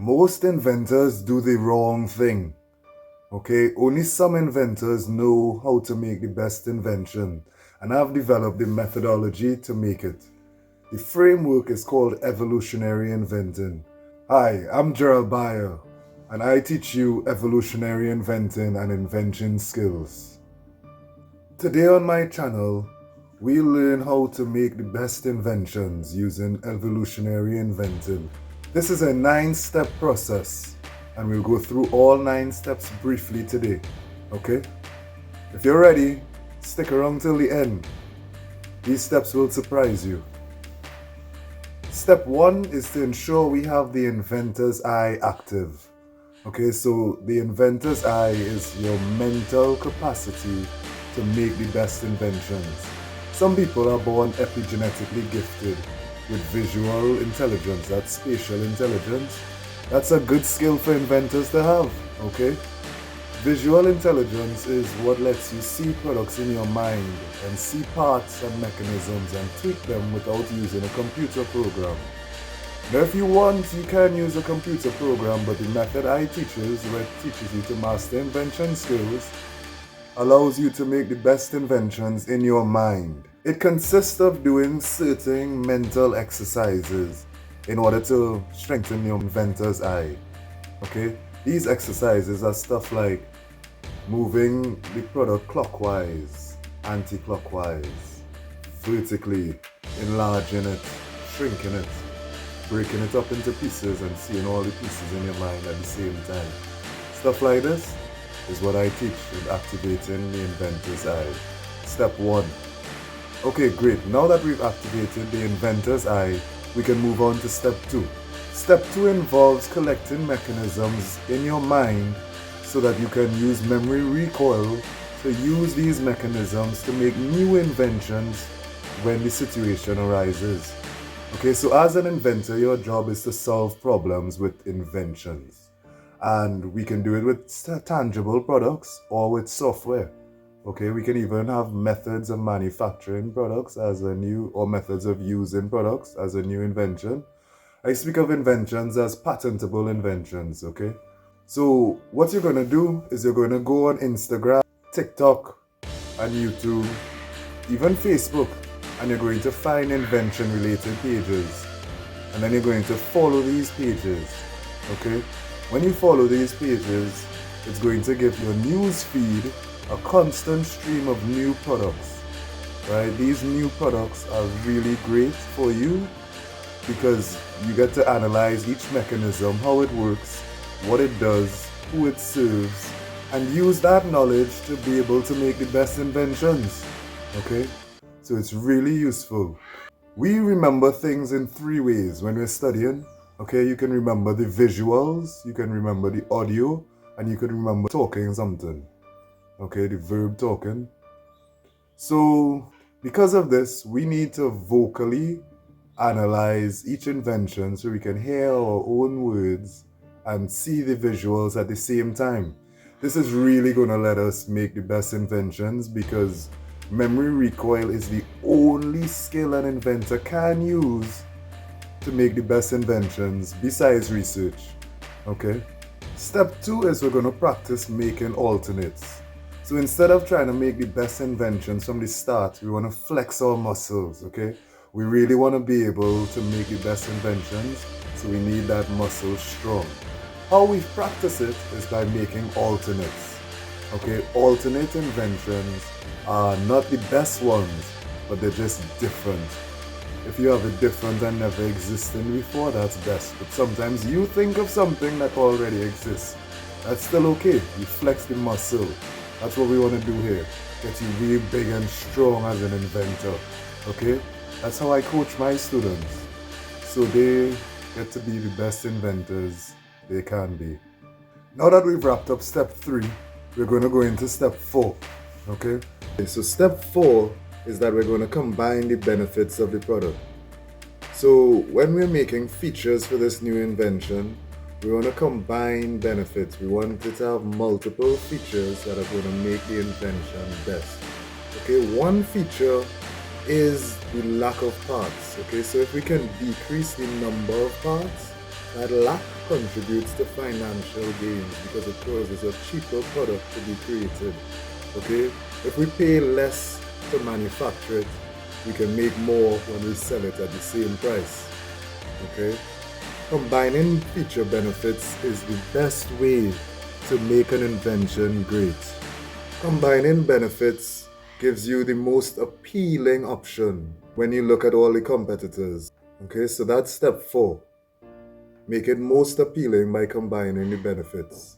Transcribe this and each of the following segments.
Most inventors do the wrong thing. Okay, only some inventors know how to make the best invention, and I've developed the methodology to make it. The framework is called Evolutionary Inventing. Hi, I'm Gerald Bayer, and I teach you evolutionary inventing and invention skills. Today on my channel, we'll learn how to make the best inventions using evolutionary inventing. This is a 9-step process, and we'll go through all 9 steps briefly today, okay? If you're ready, stick around till the end. These steps will surprise you. Step 1 is to ensure we have the inventor's eye active. Okay, so the inventor's eye is your mental capacity to make the best inventions. Some people are born epigenetically gifted with visual intelligence, that's spatial intelligence. That's a good skill for inventors to have, okay? Visual intelligence is what lets you see products in your mind and see parts and mechanisms and tweak them without using a computer program. Now if you want, you can use a computer program, but the method I teach is where it teaches you to master invention skills, allows you to make the best inventions in your mind. It consists of doing certain mental exercises in order to strengthen your inventor's eye. Okay? These exercises are stuff like moving the product clockwise, anti-clockwise, vertically, enlarging it, shrinking it, breaking it up into pieces and seeing all the pieces in your mind at the same time. Stuff like this is what I teach in activating the inventor's eye. Step 1. Okay, great. Now that we've activated the inventor's eye, we can move on to step 2. Step 2 involves collecting mechanisms in your mind so that you can use memory recoil to use these mechanisms to make new inventions when the situation arises. Okay, so as an inventor, your job is to solve problems with inventions. And we can do it with tangible products or with software. Okay, we can even have methods of manufacturing products as a new, or methods of using products as a new invention. I speak of inventions as patentable inventions, okay? So what you're going to do is you're going to go on Instagram, TikTok, and YouTube, even Facebook, and you're going to find invention-related pages. And then you're going to follow these pages, okay? When you follow these pages, it's going to give your news feed a constant stream of new products, right? These new products are really great for you because you get to analyze each mechanism, how it works, what it does, who it serves, and use that knowledge to be able to make the best inventions, okay? So it's really useful. We remember things in 3 ways when we're studying, okay? You can remember the visuals, you can remember the audio, and you can remember talking something. Okay, the verb talking. So, because of this, we need to vocally analyze each invention so we can hear our own words and see the visuals at the same time. This is really going to let us make the best inventions because memory recoil is the only skill an inventor can use to make the best inventions besides research. Okay? Step 2 is we're going to practice making alternates. So instead of trying to make the best inventions from the start, we want to flex our muscles, okay? We really want to be able to make the best inventions, so we need that muscle strong. How we practice it is by making alternates, okay? Alternate inventions are not the best ones, but they're just different. If you have a different and never existed before, that's best. But sometimes you think of something that already exists. That's still okay. You flex the muscle. That's what we want to do here. Get you really big and strong as an inventor. Okay? That's how I coach my students. So they get to be the best inventors they can be. Now that we've wrapped up step 3, we're going to go into step 4. Okay? So step 4 is that we're going to combine the benefits of the product. So when we're making features for this new invention, we want to combine benefits. We want it to have multiple features that are going to make the invention best. Okay, one feature is the lack of parts. Okay, so if we can decrease the number of parts that lack, contributes to financial gains because it causes a cheaper product to be created. Okay? If we pay less to manufacture it, we can make more when we sell it at the same price. Okay? Combining feature benefits is the best way to make an invention great. Combining benefits gives you the most appealing option when you look at all the competitors. Okay, so that's step 4. Make it most appealing by combining the benefits.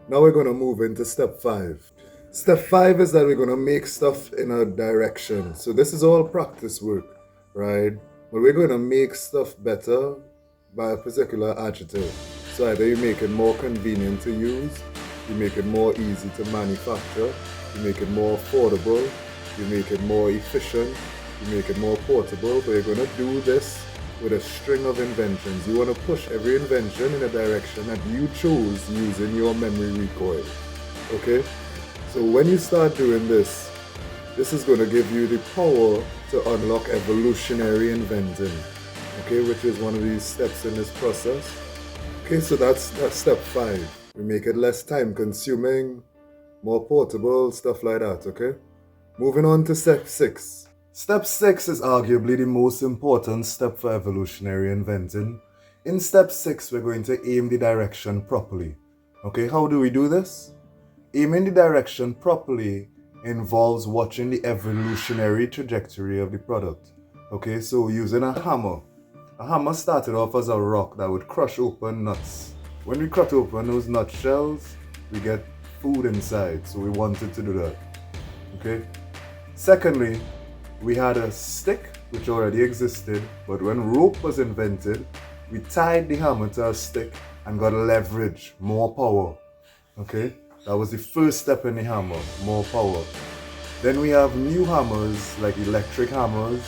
Now we're going to move into step 5. Step 5 is that we're going to make stuff in a direction. So this is all practice work, right? But we're going to make stuff better by a particular adjective. So either you make it more convenient to use, you make it more easy to manufacture, you make it more affordable, you make it more efficient, you make it more portable, but you're going to do this with a string of inventions. You want to push every invention in a direction that you chose using your memory recoil. Okay? So when you start doing this, this is going to give you the power to unlock evolutionary inventing. Okay, which is one of these steps in this process. Okay, so that's step 5. We make it less time consuming, more portable, stuff like that, okay? Moving on to step 6. Step 6 is arguably the most important step for evolutionary inventing. In step 6, we're going to aim the direction properly. Okay, how do we do this? Aiming the direction properly involves watching the evolutionary trajectory of the product. Okay, so using a hammer. A hammer started off as a rock that would crush open nuts. When we cut open those nut shells, we get food inside, so we wanted to do that. Okay? Secondly, we had a stick which already existed, but when rope was invented, we tied the hammer to a stick and got leverage, more power. Okay? That was the first step in the hammer, more power. Then we have new hammers like electric hammers,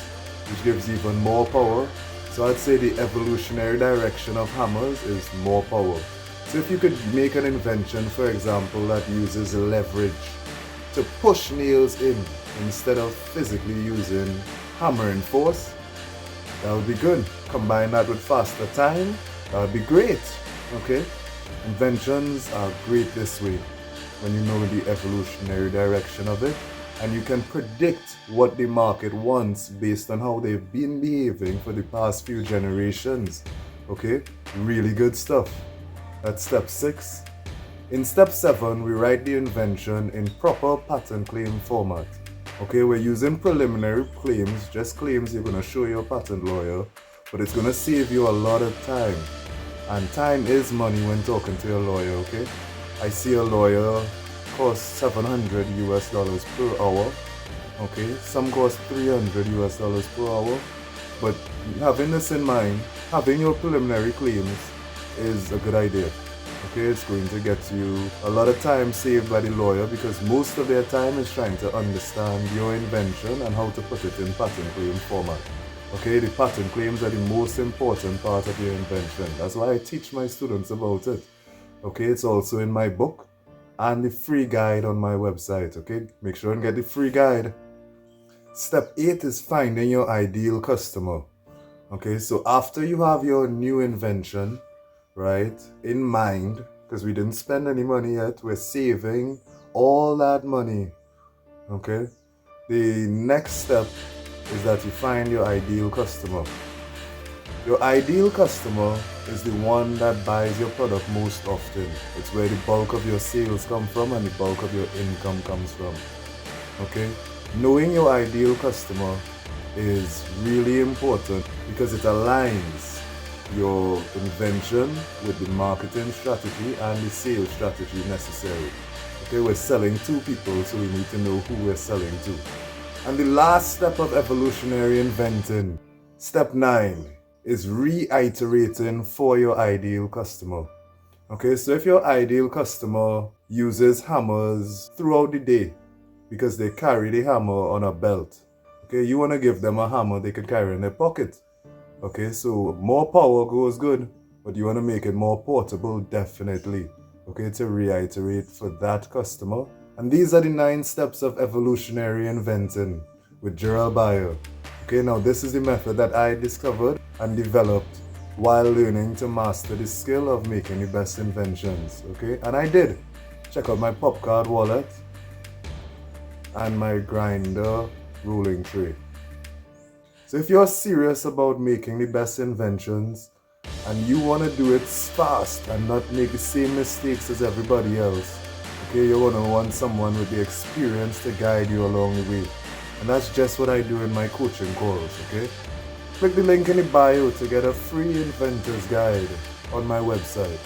which gives even more power. So I'd say the evolutionary direction of hammers is more power. So if you could make an invention, for example, that uses leverage to push nails in instead of physically using hammering force, that would be good. Combine that with faster time, that would be great. Okay? Inventions are great this way when you know the evolutionary direction of it, and you can predict what the market wants based on how they've been behaving for the past few generations. Okay? Really good stuff. That's step 6. In step 7, we write the invention in proper patent claim format. Okay, we're using preliminary claims, just claims you're going to show your patent lawyer, but it's going to save you a lot of time. And time is money when talking to your lawyer, okay? I see a lawyer cost $700 US per hour. Okay, some cost $300 US per hour. But having this in mind, having your preliminary claims is a good idea. Okay, it's going to get you a lot of time saved by the lawyer because most of their time is trying to understand your invention and how to put it in patent claim format. Okay, the patent claims are the most important part of your invention. That's why I teach my students about it. Okay, it's also in my book and the free guide on my website. Okay, make sure and get the free guide. Step 8 is finding your ideal customer. Okay, so after you have your new invention, right, in mind, because we didn't spend any money yet, we're saving all that money. Okay, the next step is that you find your ideal customer. Your ideal customer is the one that buys your product most often. It's where the bulk of your sales come from and the bulk of your income comes from. Okay? Knowing your ideal customer is really important because it aligns your invention with the marketing strategy and the sales strategy necessary. Okay, we're selling to people, so we need to know who we're selling to. And the last step of evolutionary inventing, step 9, is reiterating for your ideal customer. Okay, so if your ideal customer uses hammers throughout the day because they carry the hammer on a belt, okay, you want to give them a hammer they can carry in their pocket. Okay, so more power goes good, but you want to make it more portable, definitely. Okay, to reiterate for that customer. And these are the 9 steps of evolutionary inventing with Gerald Bayer. Okay, now this is the method that I discovered and developed while learning to master the skill of making the best inventions. Okay, and I did. Check out my pop card wallet and my grinder rolling tray. So if you're serious about making the best inventions and you want to do it fast and not make the same mistakes as everybody else, okay, you're going to want someone with the experience to guide you along the way. And that's just what I do in my coaching calls, okay? Click the link in the bio to get a free inventor's guide on my website.